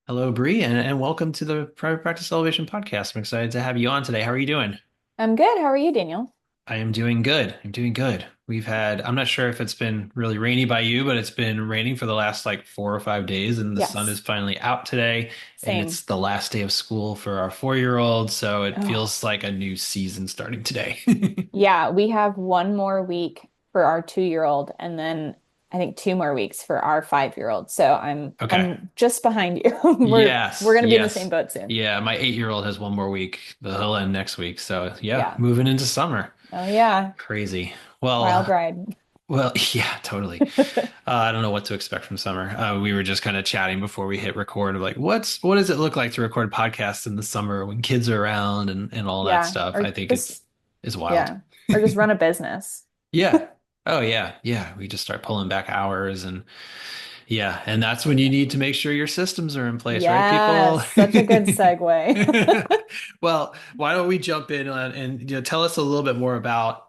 Hello, Bri, and welcome to the Private Practice Elevation Podcast. I'm excited to have you on today. How are you doing? I'm good. How are you, Daniel? I am doing good. I'm doing good. I'm not sure if it's been really rainy by you, but it's been raining for the last like 4 or 5 days, and the sun is Yes, finally out today. And same. it's the last day of school for our 4-year-old, so it Oh, feels like a new season starting today. yeah, we have one more week for our 2-year-old and then I think 2 more weeks for our 5-year-old. So I'm Okay. I'm just behind you. We're Yes, gonna be in the same yes. boat soon. Yeah, my 8-year-old has one more week. He'll end next week. So yeah, Yeah. moving into summer. Oh yeah. Crazy. Wild Well, ride. Well, yeah, totally. I don't know what to expect from summer. We were just kind of chatting before we hit record of like, what does it look like to record podcasts in the summer when kids are around and all that Yeah. stuff? I Or think just it's wild. yeah. Or just run a business. Yeah. Oh yeah. Yeah. We just start pulling back hours and yeah. And that's when you need to make sure your systems are in place, right, people? Yes, such a good segue. Well, why don't we jump in and tell us a little bit more about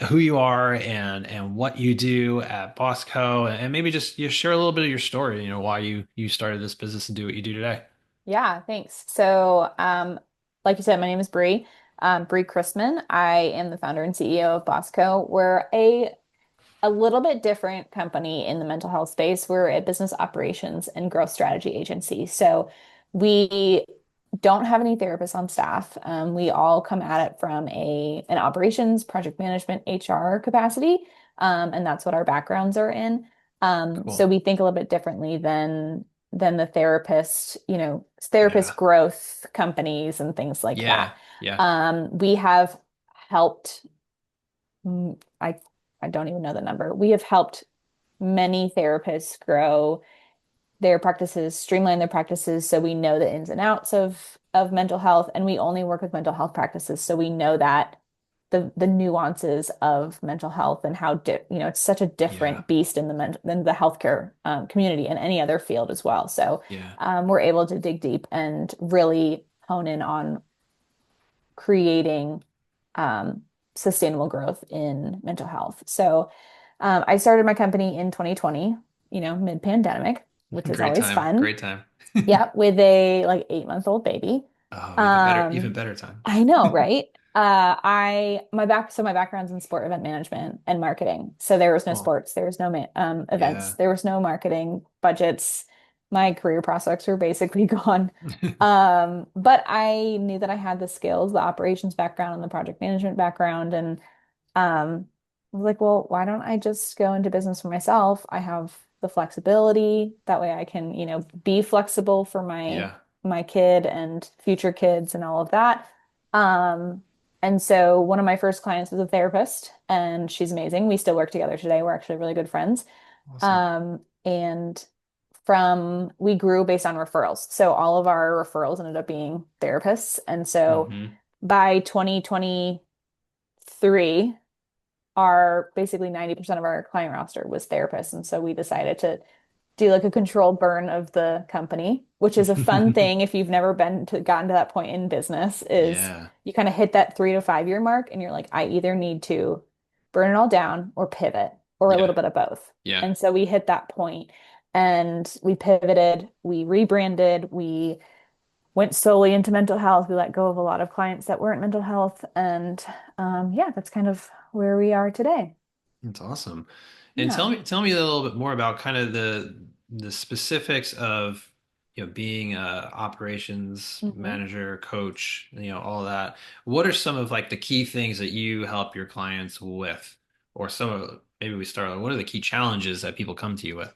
who you are and what you do at BossCo, and maybe just share a little bit of your story, why you started this business and do what you do today. Yeah, thanks. So, like you said, my name is Bri, Bri Chrisman. I am the founder and CEO of BossCo. We're a little bit different company in the mental health space. We're a business operations and growth strategy agency. So we don't have any therapists on staff. We all come at it from an operations, project management, HR capacity, and that's what our backgrounds are in. So Cool. we think a little bit differently than the therapist, Yeah. therapist growth companies and things like that. Yeah. Yeah. We have helped. I don't even know the number. We have helped many therapists grow their practices, streamline their practices, so we know the ins and outs of mental health, and we only work with mental health practices, so we know that the nuances of mental health and how it's such a Yeah. different beast in than the healthcare community and any other field as well. So Yeah. we're able to dig deep and really hone in on creating um, sustainable growth in mental health. So I started my company in 2020, mid-pandemic, which is Great always time. fun. Great time. Yeah, with a like 8-month-old baby. Oh, even Um, better time. I know, right? My background's in sport event management and marketing. So there was no Cool. sports, there was no events, Yeah. there was no marketing budgets. My career prospects were basically gone. But I knew that I had the skills, the operations background and the project management background, and I was like, well, why don't I just go into business for myself? I have the flexibility. That way I can, be flexible for Yeah. my kid and future kids and all of that. Um, and so one of my first clients was a therapist, and she's amazing. We still work together today. We're actually really good friends. Awesome. And from we grew based on referrals. So all of our referrals ended up being therapists. And so Hmm. by 2023, our basically 90% of our client roster was therapists. And so we decided to do like a controlled burn of the company, which is a fun thing if you've never gotten to that point in business, is Yeah. you kind of hit that 3 to 5 year mark and you're like, I either need to burn it all down or pivot or a little Yeah. bit of both. Yeah. And so we hit that point and we pivoted, we rebranded, we went solely into mental health. We let go of a lot of clients that weren't mental health. And yeah, that's kind of where we are today. That's awesome. And Yeah. tell me a little bit more about kind of the specifics of being a operations Mhm. manager, coach, all of that. What are some of like the key things that you help your clients with? Or some of maybe we start, what are the key challenges that people come to you with?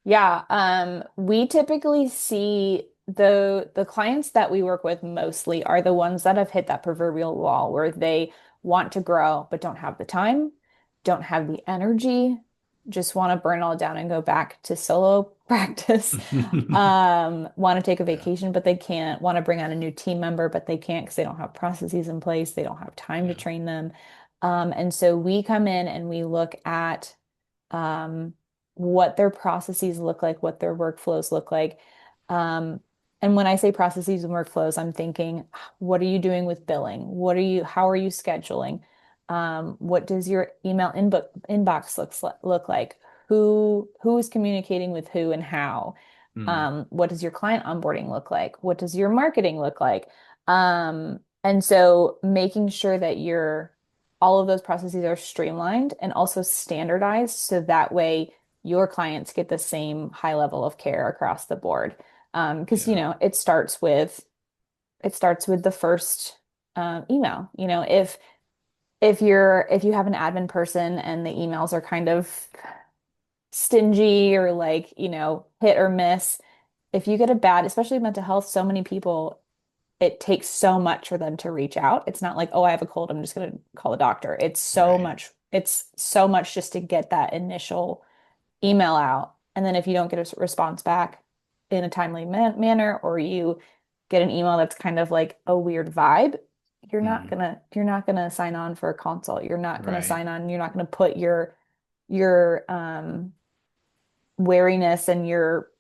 Yeah, we typically see the clients that we work with mostly are the ones that have hit that proverbial wall where they want to grow but don't have the time, don't have the energy, just want to burn all down and go back to solo practice. Want to take a Yeah. vacation but they can't, want to bring on a new team member but they can't because they don't have processes in place, they don't have time to Yeah. train them. And so we come in and we look at um, what their processes look like, what their workflows look like. Um, and when I say processes and workflows, I'm thinking, what are you doing with billing? How are you scheduling? What does your email inbox look like? Who is communicating with who and how? Mm. What does your client onboarding look like? What does your marketing look like? And so making sure that all of those processes are streamlined and also standardized so that way your clients get the same high level of care across the board. Because Yeah. it starts with the first email. If you have an admin person and the emails are kind of stingy or like, hit or miss, if you get a bad, especially mental health, so many people, it takes so much for them to reach out. It's not like, oh, I have a cold, I'm just going to call a doctor. Right. It's so much just to get that initial email out. And then if you don't get a response back in a timely manner, or you get an email that's kind of like a weird vibe, Mm. you're not gonna sign on for a consult. You're not gonna Right. sign on, you're not gonna put your wariness and your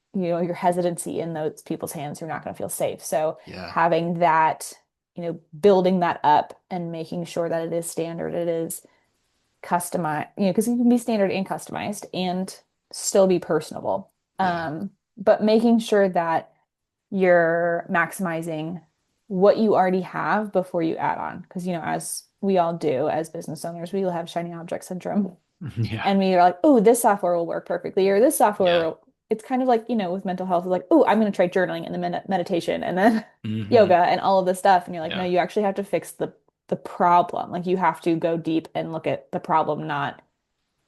hesitancy in those people's hands. You're not gonna feel safe. So Yeah. having that, building that up and making sure that it is standard, it is customized, because you can be standard and customized and still be personable. Yeah. But making sure that you're maximizing what you already have before you add on. Because, as we all do as business owners, we will have shiny object syndrome. Yeah. And we are like, oh, this software will work perfectly, or this software Yeah. will. It's kind of like, with mental health, like, oh, I'm going to try journaling and then meditation and then yoga Hmm. and all of this stuff. And you're like, no, Yeah. you actually have to fix the problem. Like you have to go deep and look at the problem, not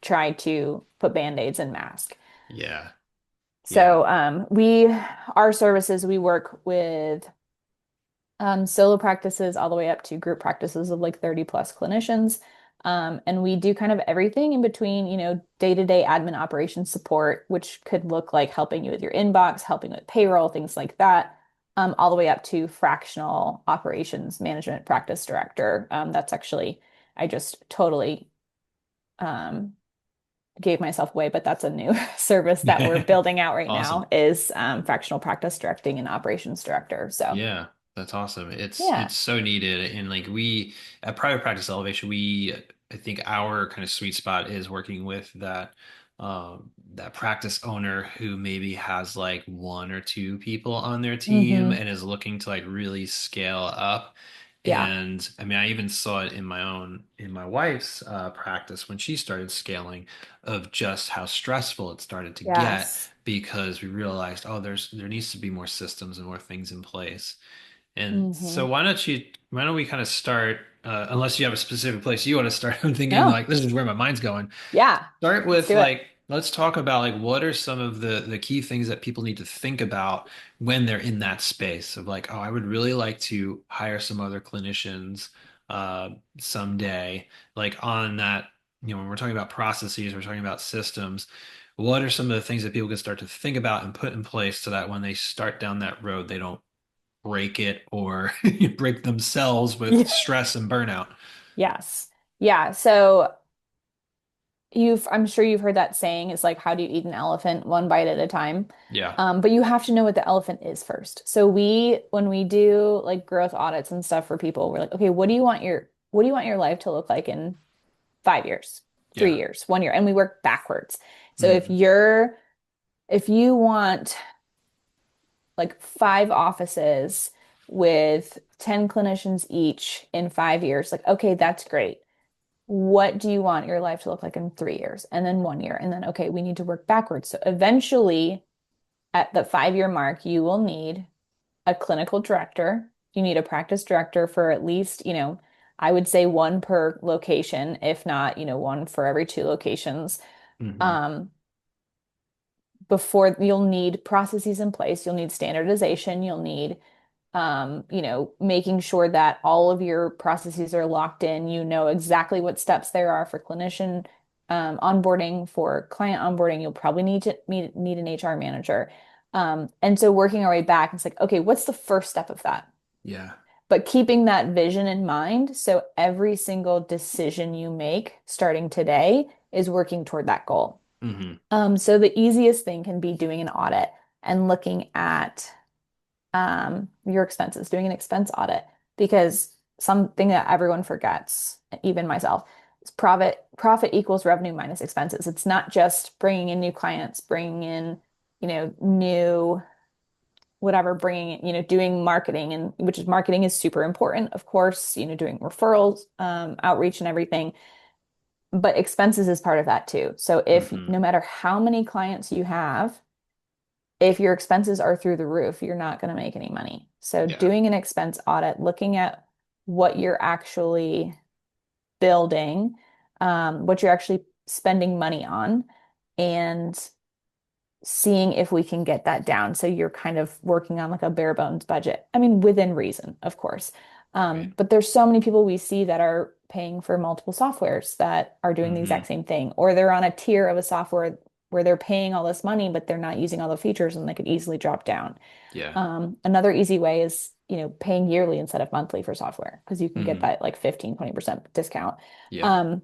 try to put band-aids and mask. Yeah. Yeah. So our services, we work with solo practices all the way up to group practices of like 30 plus clinicians. And we do kind of everything in between, day-to-day admin operations support, which could look like helping you with your inbox, helping with payroll, things like that, all the way up to fractional operations management practice director. That's actually, I just totally um, gave myself away, but that's a new service that we're building out right now Awesome. is fractional practice directing and operations director. So Yeah, that's awesome. yeah. It's so needed. And like we at Private Practice Elevation, I think our kind of sweet spot is working with that practice owner who maybe has like one or two people on their team Hmm. and is looking to like really scale up. Yeah. And I mean, I even saw it in my wife's practice when she started scaling of just how stressful it started to get Yes. because we realized, oh, there needs to be more systems and more things in place. And so Hmm. why don't we kind of start, unless you have a specific place you want to start. I'm thinking No. like this is where my mind's going. Yeah. Start Let's with do it. like let's talk about like what are some of the key things that people need to think about when they're in that space of like, oh, I would really like to hire some other clinicians uh someday. Like on that, when we're talking about processes, we're talking about systems. What are some of the things that people can start to think about and put in place so that when they start down that road, they don't break it or break themselves with Yeah. stress and burnout? Yes. Yeah. So I'm sure you've heard that saying, it's like, how do you eat an elephant one bite at a time? Yeah. But you have to know what the elephant is first. So when we do like growth audits and stuff for people, we're like, okay, what do you want your life to look like in 5 years, three Yeah. years, 1 year? And we work backwards. So Hmm. if you want like 5 offices with 10 clinicians each in 5 years, like, okay, that's great. What do you want your life to look like in 3 years? And then 1 year. And then, okay, we need to work backwards. So eventually, at the 5 year mark, you will need a clinical director. You need a practice director for at least, I would say one per location, if not, one for every two locations. Hmm. Um, Before you'll need processes in place, you'll need standardization, you'll need making sure that all of your processes are locked in. You know exactly what steps there are for clinician onboarding, for client onboarding. You'll probably need an HR manager. And so working our way back, it's like, okay, what's the first step of that? Yeah. But keeping that vision in mind, so every single decision you make starting today is working toward that goal. Hmm. So the easiest thing can be doing an audit and looking at your expenses, doing an expense audit, because something that everyone forgets, even myself, is profit equals revenue minus expenses. It's not just bringing in new clients, bringing in new whatever, bringing, doing marketing, and which is marketing is super important, of course, doing referrals, outreach and everything. But expenses is part of that too. So if Hmm. no matter how many clients you have, if your expenses are through the roof, you're not going to make any money. So Yeah. doing an expense audit, looking at what you're actually building, what you're actually spending money on, and seeing if we can get that down. So you're kind of working on like a bare bones budget. I mean, within reason, of course. Right. But there's so many people we see that are paying for multiple softwares that are doing the exact Hmm. same thing, or they're on a tier of a software where they're paying all this money, but they're not using all the features and they could easily drop down. Yeah. Another easy way is, paying yearly instead of monthly for software because you can get Hmm. that like 15-20% discount. Yeah. Um,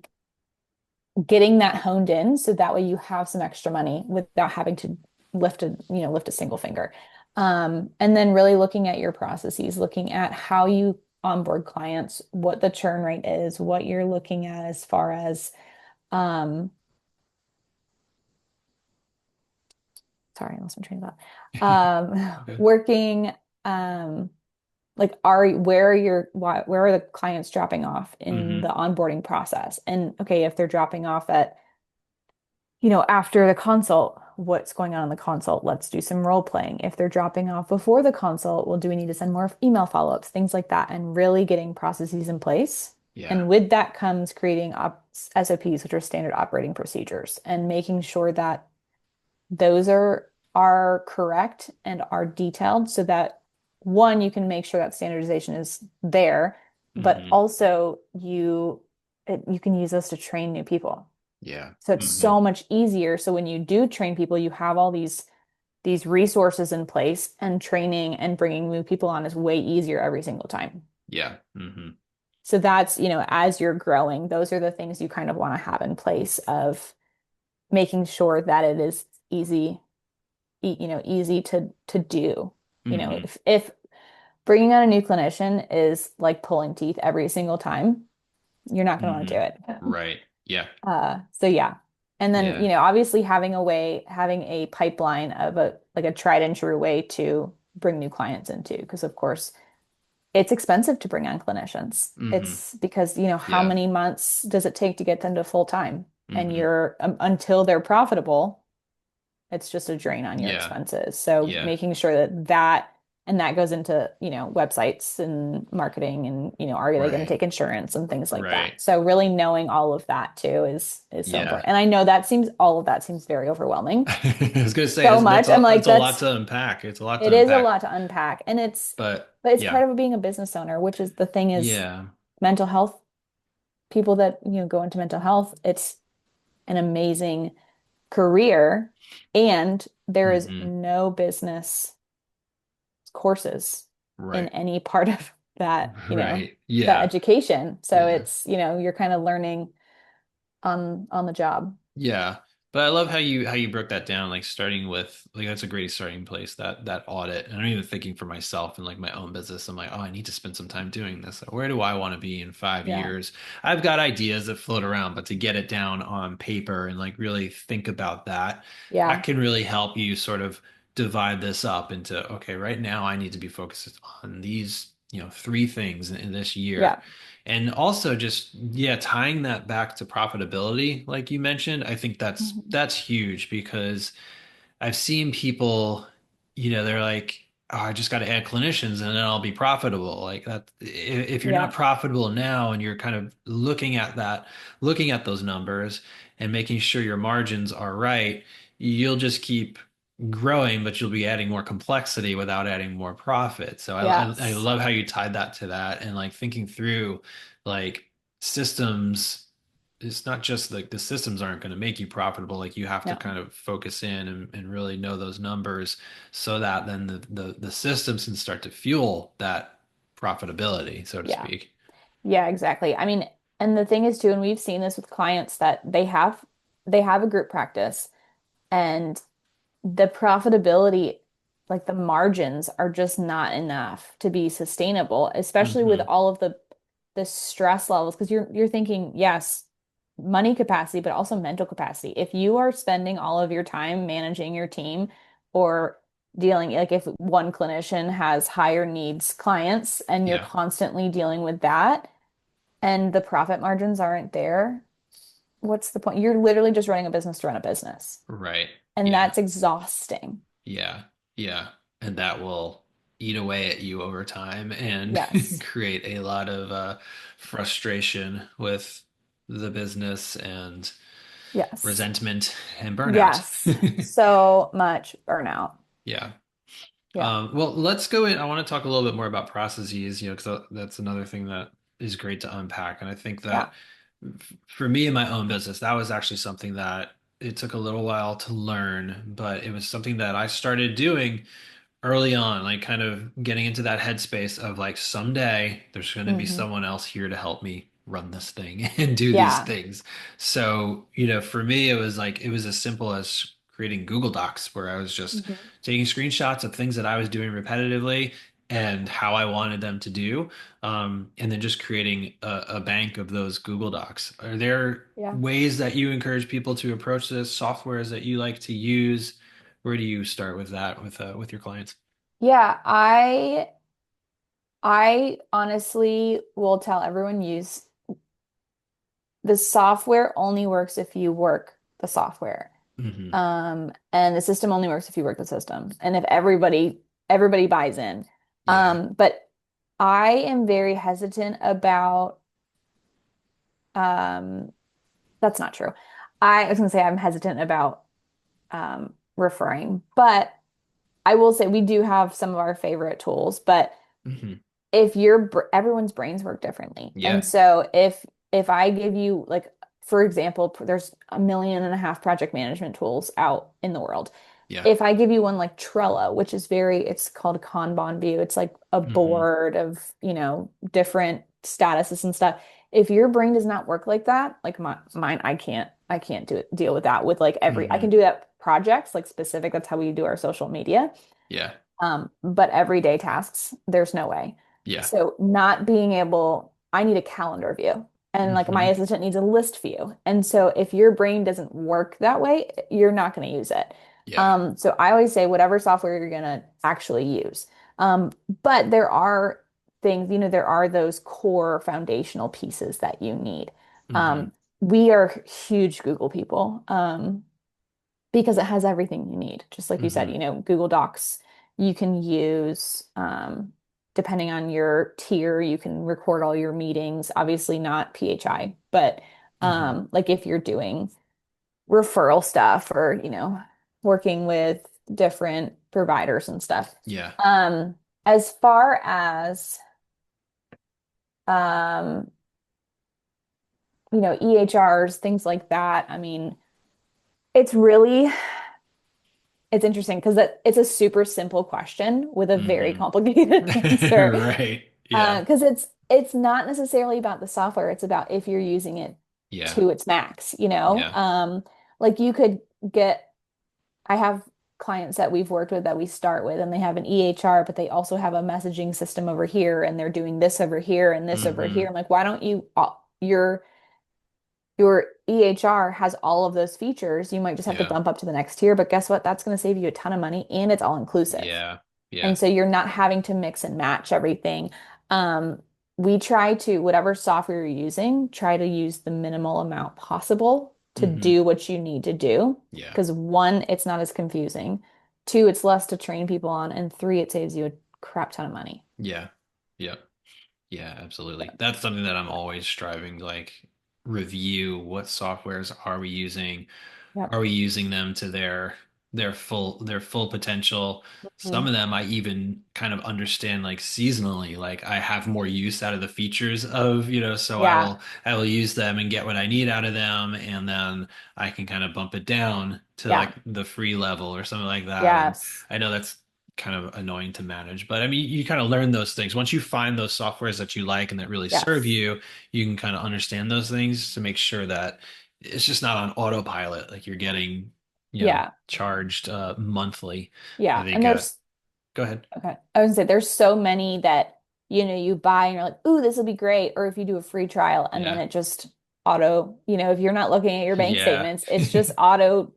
Getting that honed in so that way you have some extra money without having to lift a single finger. And then really looking at your processes, looking at how you onboard clients, what the churn rate is, what you're looking at as far as um, sorry, I lost my train of thought. Okay. Working like where are the clients dropping off in the Hmm. onboarding process? And okay, if they're dropping off at after the consult, what's going on in the consult? Let's do some role playing. If they're dropping off before the consult, well, do we need to send more email follow-ups, things like that, and really getting processes in place. Yeah. And with that comes creating SOPs, which are standard operating procedures, and making sure that those are correct and are detailed so that one, you can make sure that standardization is there, but Hmm. also you can use this to train new people. Yeah. So it's Hmm. so much easier. So when you do train people, you have all these resources in place, and training and bringing new people on is way easier every single time. Yeah. Hmm. So that's, as you're growing, those are the things you kind of want to have in place of making sure that it is easy, easy to do. Hmm. If bringing on a new clinician is like pulling teeth every single time, you're not going to want to Hmm. do it. Right. Yeah. So yeah. And then, Yeah. obviously having a pipeline of a tried and true way to bring new clients into, because of course it's expensive to bring on clinicians. Hmm. It's because, how Yeah. many months does it take to get them to full time? And Hmm. until they're profitable, it's just a drain on your Yeah. expenses. So Yeah. making sure that goes into, websites and marketing and, are they going to Right. take insurance and things like Right. that. So really knowing all of that too is so Yeah. important. And I know all of that seems very overwhelming. I was gonna say So much. I'm like, that's a lot to unpack. It's a lot to it is a unpack. lot to unpack. And But but it's yeah. part of being a business owner, which is the thing is Yeah. mental health, people that, go into mental health, it's an amazing career. And there is Hmm. no business courses in Right. any part of that, Right. that Yeah. education. So Yeah. it's, you're kind of learning on the job. Yeah. But I love how you broke that down, like starting with like that's a great starting place, that audit. And I'm even thinking for myself and like my own business. I'm like, oh, I need to spend some time doing this. Where do I want to be in five Yeah. years? I've got ideas that float around, but to get it down on paper and like really think about that, that Yeah. can really help you sort of divide this up into, okay, right now I need to be focused on these, three things in this year. Yeah. And also just, yeah, tying that back to profitability, like you mentioned, I think Mhm. that's huge because I've seen people, they're like, oh, I just got to add clinicians and then I'll be profitable. Like that, if you're not Yeah. profitable now and you're kind of looking at that, looking at those numbers and making sure your margins are right, you'll just keep growing, but you'll be adding more complexity without adding more profit. So I Yes. love how you tied that to that and like thinking through like systems. It's not just like the systems aren't going to make you profitable. Like you have to No. kind of focus in and really know those numbers so that then the systems can start to fuel that profitability, so to Yeah. speak. Yeah, exactly. I mean, and the thing is too, and we've seen this with clients that they have a group practice, and the profitability, like the margins are just not enough to be sustainable, especially with Hmm. all of the stress levels. Because you're thinking, yes, money capacity, but also mental capacity. If you are spending all of your time managing your team or dealing like if one clinician has higher needs clients and you're Yeah. constantly dealing with that and the profit margins aren't there, what's the point? You're literally just running a business to run a business. Right. And Yeah. that's exhausting. Yeah. Yeah. And that will eat away at you over time and Yes. create a lot of frustration with the business and Yes. resentment and burnout. Yes. So much burnout. Yeah. Yeah. Well, let's go in. I want to talk a little bit more about processes, because that's another thing that is great to unpack. And I think Yeah. that for me in my own business, that was actually something that it took a little while to learn, but it was something that I started doing early on, like kind of getting into that headspace of like someday there's going to be Hmm. someone else here to help me run this thing and do these Yeah. things. So, for me, it was like it was as simple as creating Google Docs where I was just Hmm. taking screenshots of things that I was doing repetitively and how I wanted them to do, and then just creating a bank of those Google Docs. Are there Yeah. ways that you encourage people to approach this, softwares that you like to use? Where do you start with that with your clients? Yeah. I honestly will tell everyone use the software only works if you work the software. Hmm. And the system only works if you work the system. And if everybody buys in. Yeah. But I am very hesitant about um that's not true. I was gonna say I'm hesitant about referring, but I will say we do have some of our favorite tools, but Hmm. if everyone's brains work differently. And Yeah. so if I give you like for example, there's 1.5 million project management tools out in the world. Yeah. If I give you one like Trello, which is it's called Kanban view, it's like a Hmm. board of, different statuses and stuff. If your brain does not work like that, like mine, I can't deal with that with like I Hmm. can do that projects like specific. That's how we do our social media. Yeah. But everyday tasks, there's no way. Yeah. So not being able, I need a calendar view. And like my Hmm. assistant needs a list view. And so if your brain doesn't work that way, you're not going to use it. Yeah. So I always say whatever software you're going to actually use. Um, but there are things, there are those core foundational pieces that you need. Hmm. Um, we are huge Google people. Because it has everything you need. Just like you said, Hmm. Google Docs, you can use, depending on your tier, you can record all your meetings. Obviously, not PHI, but Hmm. like if you're doing referral stuff or, working with different providers and stuff. Yeah. Um, as far as, um, EHRs, things like that, I mean, it's really it's interesting because it's a super simple question with a very Hmm. complicated answer. Right. Yeah. Because it's not necessarily about the software, it's about if you're using it Yeah. to its max, Yeah. like you could get I have clients that we've worked with that we start with and they have an EHR, but they also have a messaging system over here and they're doing this over here and this over here. Hmm. I'm like, why don't you your EHR has all of those features. You might just have to Yeah. bump up to the next tier, but guess what? That's going to save you a ton of money and it's all inclusive. Yeah. Yeah. And so you're not having to mix and match everything. Um, we try to, whatever software you're using, try to use the minimal amount possible to Hmm. do what you need to do. Yeah. Because one, it's not as confusing. Two, it's less to train people on. And three, it saves you a crap ton of money. Yeah. Yeah. Yeah, absolutely. That's something that I'm always striving to like review what softwares are we using? Yep. Are we using them to their full potential? Some Mhm. of them I even kind of understand like seasonally, like I have more use out of the features of, so I Yeah. will I will use them and get what I need out of them, and then I can kind of bump it down to like Yeah. the free level or something like that. And Yes. I know that's kind of annoying to manage, but I mean, you kind of learn those things. Once you find those softwares that you like and that really serve Yes. you, you can kind of understand those things to make sure that it's just not on autopilot, like you're getting, Yeah. charged monthly. I Yeah. think And there's go ahead. Okay. I was gonna say there's so many that you buy and you're like, ooh, this will be great. Or if you do a free trial and then Yeah. it just if you're not looking at your bank Yeah. statements, it's just auto,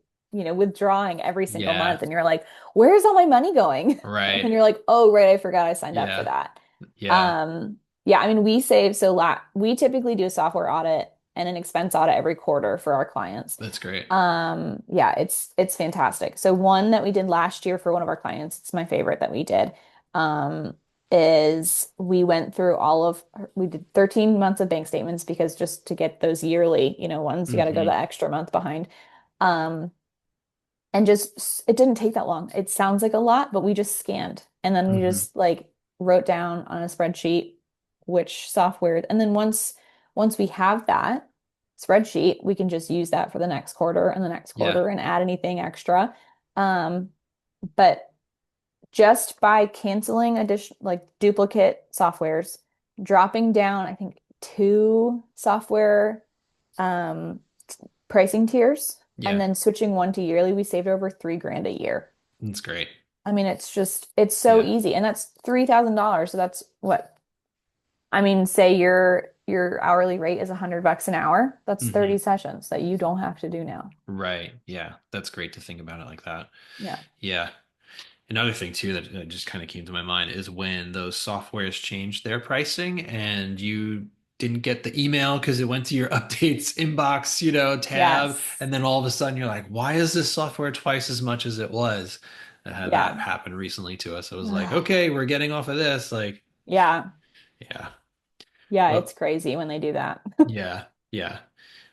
withdrawing every single Yeah. month and you're like, where's all my money going? Right. And you're like, oh, right, I forgot I signed up for Yeah. that. Yeah. Um, yeah, I mean, we save so la we typically do a software audit and an expense audit every quarter for our clients. That's great. Yeah, it's fantastic. So one that we did last year for one of our clients, it's my favorite that we did, um, is we went through we did 13 months of bank statements because just to get those yearly, ones, you got to go the Hmm. extra month behind. Um, and just it didn't take that long. It sounds like a lot, but we just scanned and then we Hmm. just like wrote down on a spreadsheet which software. And then once we have that spreadsheet, we can just use that for the next quarter and the next Yeah. quarter and add anything extra. Um, but just by canceling addition like duplicate softwares, dropping down, I think two software um pricing tiers and Yeah. then switching one to yearly, we saved over 3 grand a year. That's great. I mean, it's so Yeah. easy. And that's $3,000. So that's what, I mean, say your hourly rate is $100 an hour. That's Hmm. 30 sessions that you don't have to do now. Right. Yeah. That's great to think about it like that. Yeah. Yeah. Another thing too that just kind of came to my mind is when those softwares changed their pricing and you didn't get the email because it went to your updates inbox, tab, Yes. and then all of a sudden you're like, why is this software twice as much as it was? I had that Yeah. happen recently to us. I was like, okay, we're getting off of this. Like, Yeah. yeah. Yeah, it's Well, crazy when they do that. yeah, yeah.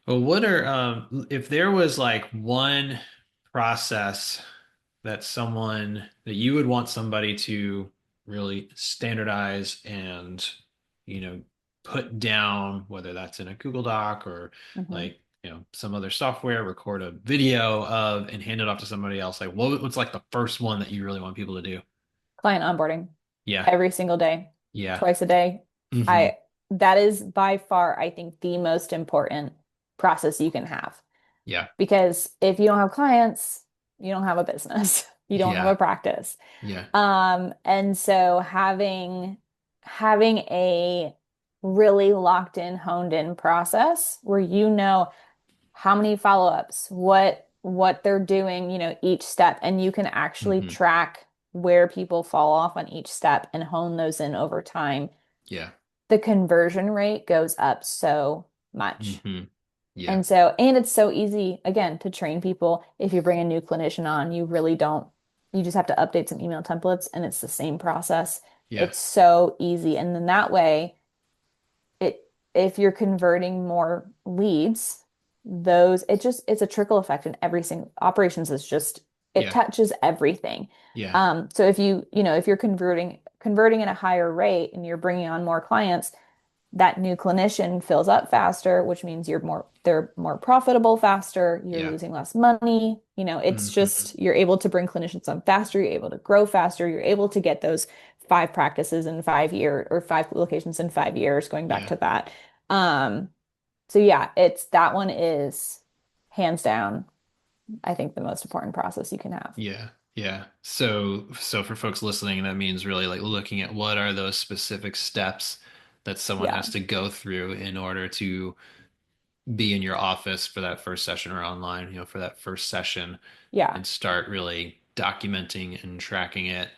Well, what are if there was like one process that you would want somebody to really standardize and, you know, put down, whether that's in a Google Doc or Mhm. like, some other software, record a video of and hand it off to somebody else. Like what's like the first one that you really want people to do? Client onboarding Yeah. every single day, Yeah. twice a day. Hmm. I That is by far, I think, the most important process you can have. Yeah. Because if you don't have clients, you don't have a business. You don't have Yeah. a practice. Yeah. And so having a really locked in, honed in process where you know how many follow-ups, what they're doing, each step, and you can actually Hmm. track where people fall off on each step and hone those in over time. Yeah. The conversion rate goes up so much. Hmm. Yeah. And it's so easy, again, to train people. If you bring a new clinician on, you just have to update some email templates and it's the same process. Yeah. It's so easy. And then that way, it if you're converting more leads, it's a trickle effect in every single operations is just it Yeah. touches everything. Yeah. So if you're converting at a higher rate and you're bringing on more clients, that new clinician fills up faster, which means they're more profitable faster, you're Yeah. losing less money. It's Hmm. just you're able to bring clinicians on faster, you're able to grow faster, you're able to get those 5 practices in 5 years or 5 locations in 5 years, going back Yeah. to that. Um, so yeah, it's that one is hands down, I think the most important process you can have. Yeah. Yeah. So for folks listening, that means really like looking at what are those specific steps that someone Yeah. has to go through in order to be in your office for that first session or online, for that first session Yeah. and start really documenting and tracking it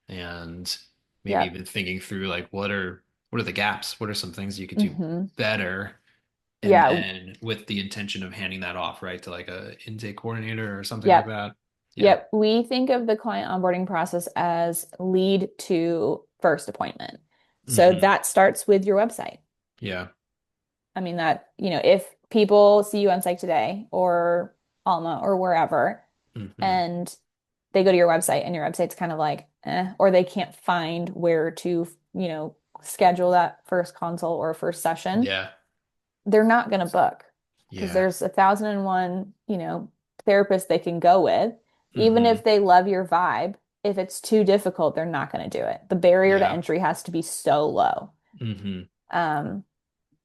and maybe Yep. even thinking through like what are the gaps? What are some things you could do Hmm. better? And Yeah. then with the intention of handing that off, right, to like a intake coordinator or something like Yep. that. Yeah. Yep. We think of the client onboarding process as lead to first appointment. So Hmm. that starts with your website. Yeah. I mean, if people see you on Psych Today or Alma or wherever, Hmm. and they go to your website and your website's kind of like, or they can't find where to, schedule that first consult or first session, Yeah. they're not going to book because Yeah. there's 1,001, therapists they can go with. Even Hmm. if they love your vibe, if it's too difficult, they're not going to do it. The barrier to Yeah. entry has to be so low. Hmm. Um,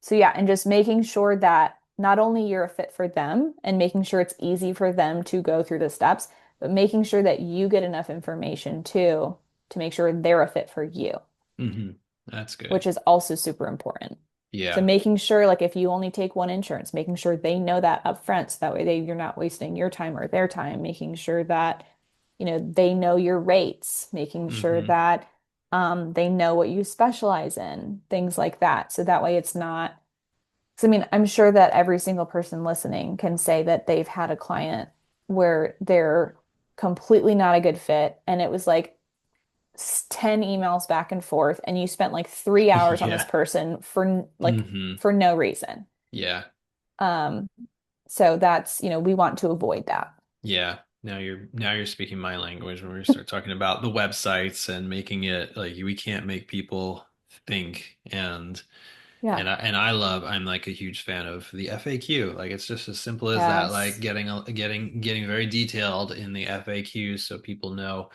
so yeah, and just making sure that not only you're a fit for them and making sure it's easy for them to go through the steps, but making sure that you get enough information too to make sure they're a fit for you, Hmm. That's good. which is also super important. So Yeah. making sure, like, if you only take one insurance, making sure they know that up front, so that way you're not wasting your time or their time, making sure that, they know your rates, making sure Hmm. that they know what you specialize in, things like that. So that way it's not, because I mean, I'm sure that every single person listening can say that they've had a client where they're completely not a good fit, and it was like 10 emails back and forth, and you spent like 3 hours on this Yeah. person for like Hmm. for no reason. Yeah. Um, so that's, we want to avoid that. Yeah. Now you're speaking my language when we start talking about the websites and making it like we can't make people think Yeah. I'm like a huge fan of the FAQ. Like it's just as simple as that, like Yes. getting very detailed in the FAQ so people know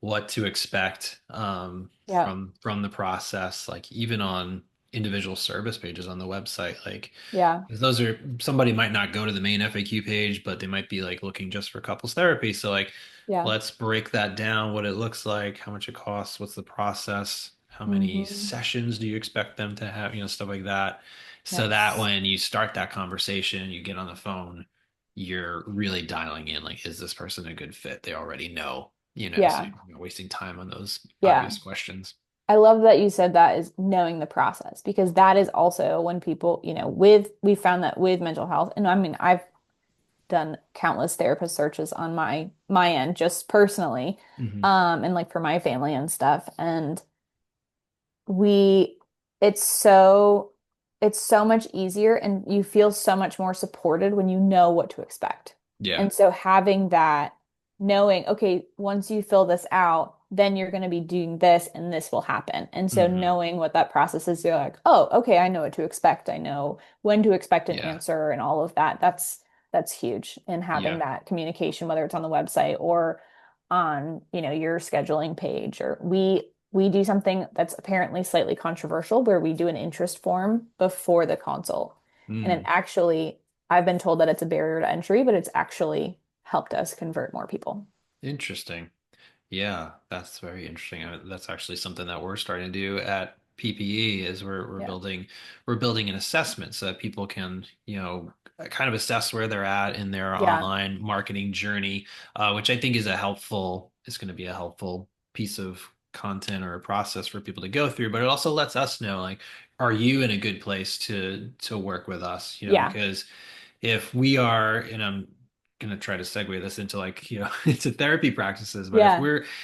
what to expect Yeah. from the process, like even on individual service pages on the website. Like Yeah. 'cause those are somebody might not go to the main FAQ page, but they might be like looking just for couples therapy. So like Yeah. let's break that down, what it looks like, how much it costs, what's the process, how many Hmm. sessions do you expect them to have, stuff like that. So that Yes. when you start that conversation, you get on the phone, you're really dialing in like, is this person a good fit? They already know, so Yeah. you're not wasting time on those Yeah. obvious questions. I love that you said that is knowing the process, because that is also when people, we found that with mental health, and I mean, I've done countless therapist searches on my end just personally, Hmm. and like for my family and stuff. And we it's so it's so much easier, and you feel so much more supported when you know what to expect. Yeah. And so having that, knowing, okay, once you fill this out, then you're going to be doing this and this will happen. And so Hmm. knowing what that process is, you're like, oh, okay, I know what to expect. I know when to expect an Yeah. answer and all of that. That's huge in having Yeah. that communication, whether it's on the website or on, your scheduling page. Or we do something that's apparently slightly controversial, where we do an interest form before the consult. And it Mm. actually, I've been told that it's a barrier to entry, but it's actually helped us convert more people. Interesting. Yeah, that's very interesting. That's actually something that we're starting to do at PPE is we're Yeah. building an assessment so that people can, kind of assess where they're at in their Yeah. online marketing journey, which I think is going to be a helpful piece of content or a process for people to go through. But it also lets us know, like, are you in a good place to work with us? Yeah. Because if we are, and I'm gonna try to segue this into like, into therapy practices, but if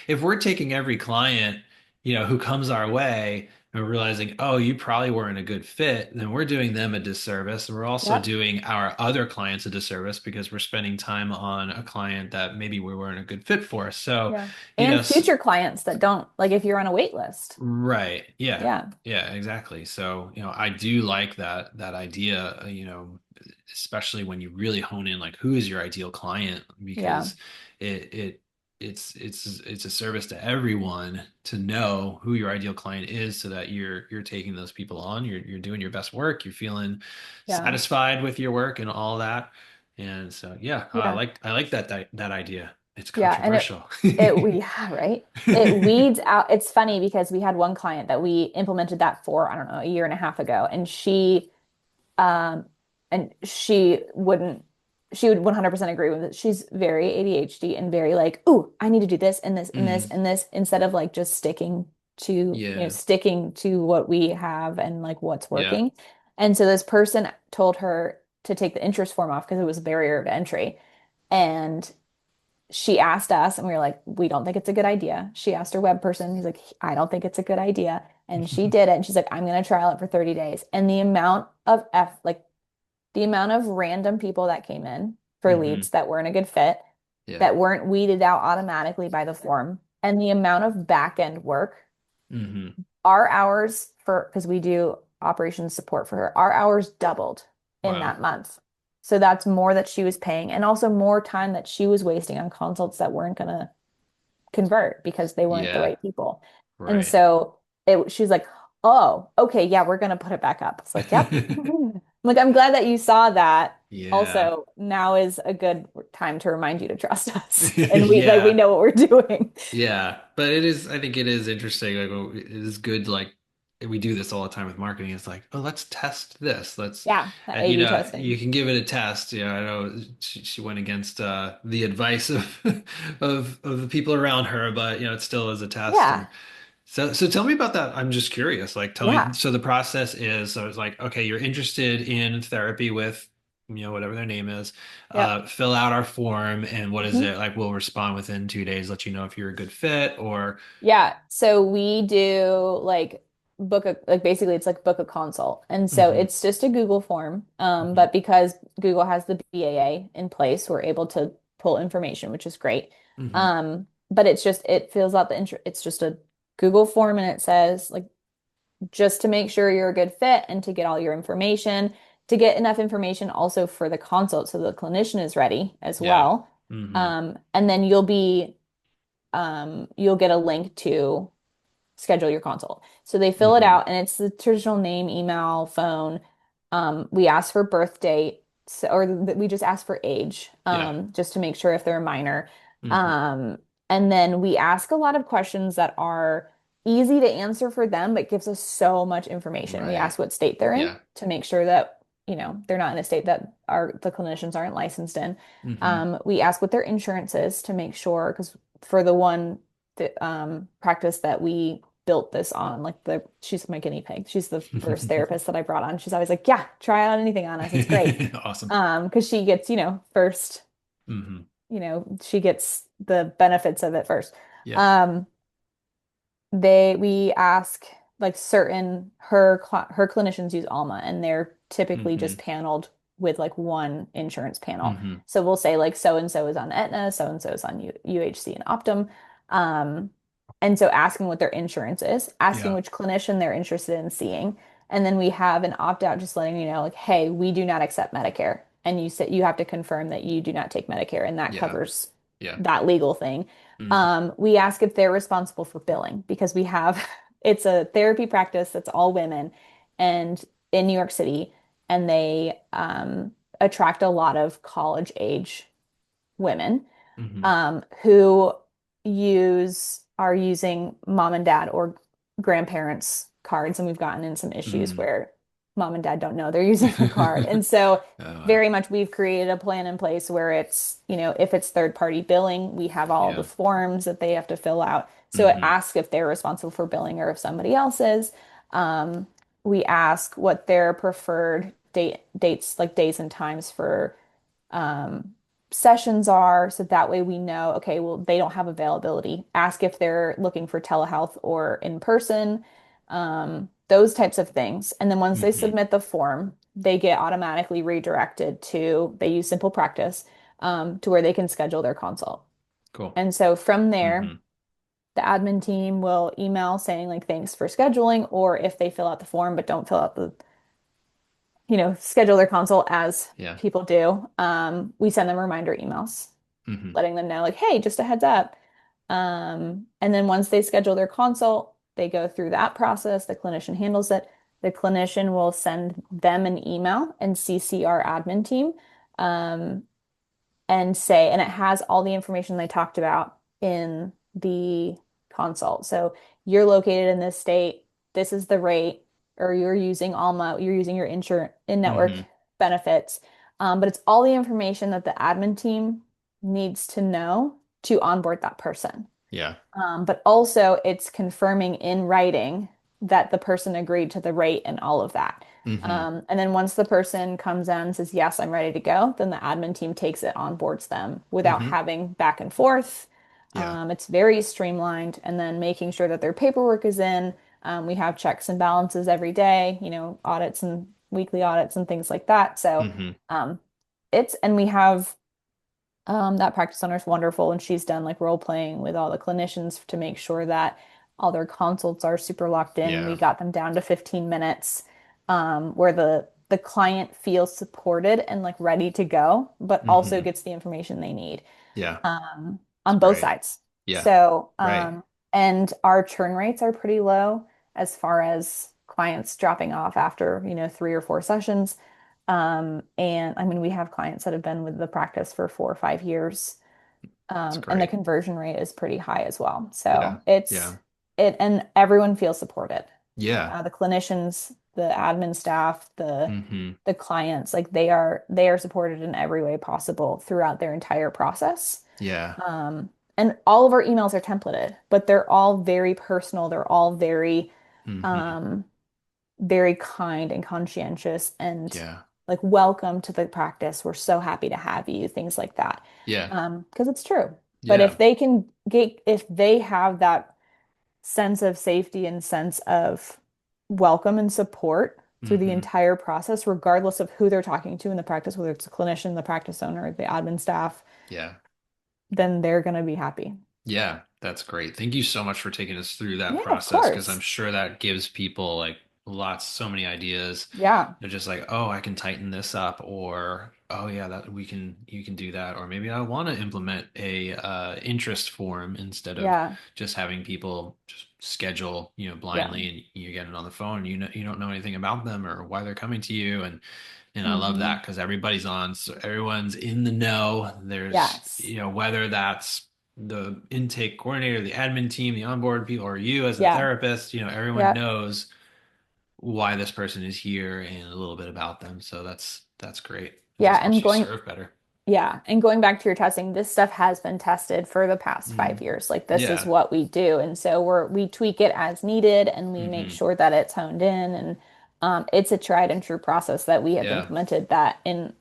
Yeah. we're taking every client, who comes our way and we're realizing, oh, you probably weren't a good fit, then we're doing them a disservice. And we're also Yep. doing our other clients a disservice because we're spending time on a client that maybe we weren't a good fit for. So, Yeah. you know, And s- future clients that don't, like, if you're on a wait list. right. Yeah. Yeah. Yeah, exactly. So, I do like that idea, especially when you really hone in like who is your ideal client Yeah. because it it it's a service to everyone to know who your ideal client is so that you're taking those people on, you're doing your best work, you're feeling Yeah. satisfied with your work and all that. And so, yeah, Yeah. I like that idea. It's Yeah. And controversial. yeah, right. It weeds out. It's funny because we had one client that we implemented that for, I don't know, a year and a half ago, and Um, and she would 100% agree with it. She's very ADHD and very like, "Ooh, I need to do this and this and this Mm, and this," instead of like just yeah. sticking to what we have and like what's Yeah. working. And so this person told her to take the interest form off because it was a barrier to entry. And she asked us, and we were like, we don't think it's a good idea. She asked her web person, he's like, I don't think it's a good idea. And she did it. And she's like, I'm going to trial it for 30 days. And the amount of random people that came in for Hmm. leads that weren't a good fit, Yeah. that weren't weeded out automatically by the form, and the amount of back end work, Hmm. our hours because we do operations support for her, our hours doubled in Wow. that month. So that's more that she was paying, and also more time that she was wasting on consults that weren't going to convert because they weren't the Yeah. right people. And Right. so she's like, oh, okay, yeah, we're going to put it back up. It's like, yep. Like, I'm glad that you saw that. Yeah. Also, now is a good time to remind you to trust us. And we Yeah. know what we're doing. Yeah. But it is, I think it is interesting. Like, it is good, like, we do this all the time with marketing. It's like, oh, let's test this. Yeah, that You A/B know, you testing. can give it a test. You know, I know she went against the advice of of the people around her, but you know, it still is a test. Yeah, And so tell me about that. I'm just curious. Like, tell me. yeah. So the process is, so it's like, okay, you're interested in therapy with, you know, whatever their name is. Yep. Fill out our form, and what is Mhm. it? Like, we'll respond within 2 days, let you know if you're a good fit or. Yeah, so we do like book a like basically it's like book a consult. And so Hmm. it's just a Google form. Hmm. But because Google has the BAA in place, we're able to pull information, which is great. Hmm. But it's just it fills out the intro it's just a Google form and it says like just to make sure you're a good fit and to get all your information, to get enough information also for the consult so the clinician is ready as Yeah. well. Hmm. And then you'll get a link to schedule your consult. So they fill it Hmm. out and it's the traditional name, email, phone. We ask for birth date we just ask for age, Yeah. just to make sure if they're a minor. Hmm. Um, and then we ask a lot of questions that are easy to answer for them, but gives us so much information. We Right. ask what state they're in Yeah. to make sure that, they're not in a state that the clinicians aren't licensed in. Hmm. We ask what their insurance is to make sure, because for the one practice that we built this on. Like she's my guinea pig. She's the first therapist that I brought on. She's always like, "Yeah, try out anything on us. It's great." Awesome. Because she gets, first, Hmm. she gets the benefits of it first. Yeah. Um, we ask like her clinicians use Alma and they're typically just Hmm. paneled with like one insurance panel. Hmm. So we'll say like so and so is on Aetna, so and so is on UHC and Optum. Um, and so asking what their insurance is, asking Yeah. which clinician they're interested in seeing. And then we have an opt-out just letting you know, like, hey, we do not accept Medicare. And you said you have to confirm that you do not take Medicare, and that Yeah. covers Yeah. that legal thing. Hmm. We ask if they're responsible for billing because we have it's a therapy practice that's all women and in New York City, and they attract a lot of college age women Hmm. who are using mom and dad or grandparents' cards, and we've gotten in some issues Hmm. where mom and dad don't know they're using the card. And so Oh, wow. very much we've created a plan in place where it's, if it's third party billing, we have all the Yeah. forms that they have to fill out. So it Hmm. asks if they're responsible for billing or if somebody else is. Um, we ask what their preferred dates, like days and times for um, sessions are, so that way we know, okay, well, they don't have availability. Ask if they're looking for telehealth or in person, those types of things. And then once they Hmm. submit the form, they get automatically redirected they use Simple Practice, to where they can schedule their consult. Cool. And so from there, Hmm. the admin team will email saying like thanks for scheduling, or if they fill out the form but don't fill out schedule their consult as Yeah. people do. We send them reminder emails Hmm. letting them know, like, hey, just a heads up. And then once they schedule their consult, they go through that process. The clinician handles it. The clinician will send them an email and CC our admin team. Um, and it has all the information they talked about in the consult. So you're located in this state, this is the rate, or you're using Alma, you're using your insurance in-network Hmm. benefits. But it's all the information that the admin team needs to know to onboard that person. Yeah. But also it's confirming in writing that the person agreed to the rate and all of that. Hmm. And then once the person comes in and says, yes, I'm ready to go, then the admin team takes it, onboards them without Hmm. having back and forth. Yeah. It's very streamlined. And then making sure that their paperwork is in. We have checks and balances every day, audits and weekly audits and things like that. So Hmm. um, and we have that practice owner is wonderful, and she's done like role playing with all the clinicians to make sure that all their consults are super locked in. We Yeah. got them down to 15 minutes, where the client feels supported and like ready to go, but also Hmm. gets the information they need Yeah. It's on both great. sides. Yeah. So, Right. and our churn rates are pretty low as far as clients dropping off after, 3 or 4 sessions. And I mean, we have clients that have been with the practice for 4 or 5 years. It's And the great. conversion rate is pretty high as well. Yeah. So Yeah. and everyone feels supported. Yeah. The clinicians, the admin staff, Hmm. the clients, like they are supported in every way possible throughout their entire process. Yeah. And all of our emails are templated, but they're all very personal. They're all very Hmm. um, very kind and conscientious and Yeah. like welcome to the practice. We're so happy to have you, things like that. Yeah. Because it's true. But Yeah. if they have that sense of safety and sense of welcome and support through the Hmm. entire process, regardless of who they're talking to in the practice, whether it's a clinician, the practice owner, the admin staff, Yeah. then they're going to be happy. Yeah, that's great. Thank you so much for taking us through that Yeah, of process because I'm course. sure that gives people like so many ideas. Yeah. They're just like, oh, I can tighten this up, or oh yeah, you can do that, or maybe I want to implement a interest form instead of Yeah. just having people just schedule, Yeah. blindly, and you get it on the phone, and you don't know anything about them or why they're coming to you, and I love Hmm. that because everybody's on, so everyone's in the know. There's, Yes. whether that's the intake coordinator, the admin team, the onboard people, or you as a Yeah. therapist, everyone Yeah. knows why this person is here and a little bit about them. So that's great. It Yeah. just helps you serve better. Yeah. And going back to your testing, this stuff has been tested for the past Mm. 5 years. Like this is Yeah. what we do. And so we tweak it as needed and we make Hmm. sure that it's honed in. And it's a tried and true process that we have Yeah. implemented that in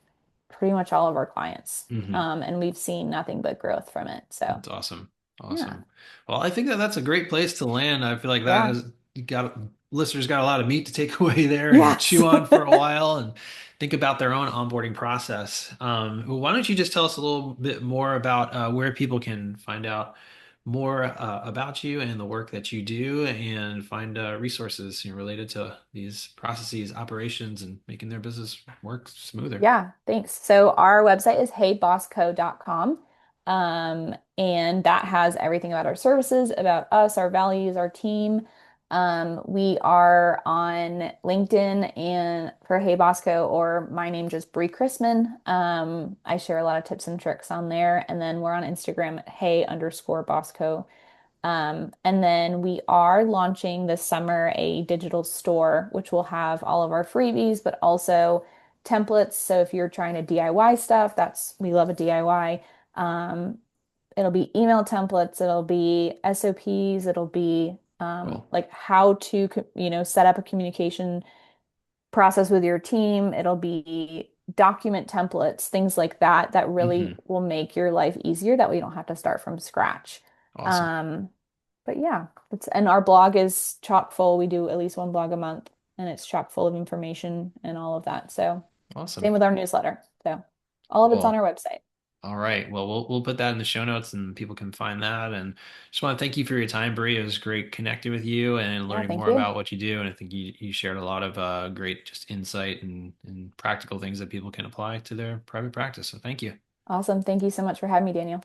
pretty much all of our clients. Hmm. And we've seen nothing but growth from it. So That's awesome. yeah. Awesome. Well, I think that's a great place to land. I feel like that Yeah. has you got listeners got a lot of meat to take away there and Yes. chew on for a while and think about their own onboarding process. Well, why don't you just tell us a little bit more about where people can find out more about you and the work that you do and find resources, related to these processes, operations, and making their business work smoother. Yeah, thanks. So our website is heybossco.com. And that has everything about our services, about us, our values, our team. We are on LinkedIn and for Hey Bossco, or my name just Bri Chrisman. I share a lot of tips and tricks on there. And then we're on Instagram at hey_bossco. And then we are launching this summer a digital store, which will have all of our freebies, but also templates. So if you're trying to DIY stuff, we love a DIY. Um, it'll be email templates, it'll be SOPs, it'll be Cool. like how to, set up a communication process with your team. It'll be document templates, things like that, that really Hmm. will make your life easier, that we don't have to start from scratch. Awesome. Um, but yeah, and our blog is chock full. We do at least one blog a month, and it's chock full of information and all of that. So Awesome. same with our newsletter. So all of it's on Well, our website. all right. Well, we'll put that in the show notes and people can find that. And just want to thank you for your time, Bree. It was great connecting with you and Yeah, learning thank more you. about what you do. And I think you shared a lot of great just insight and practical things that people can apply to their private practice. So thank you. Awesome. Thank you so much for having me, Daniel.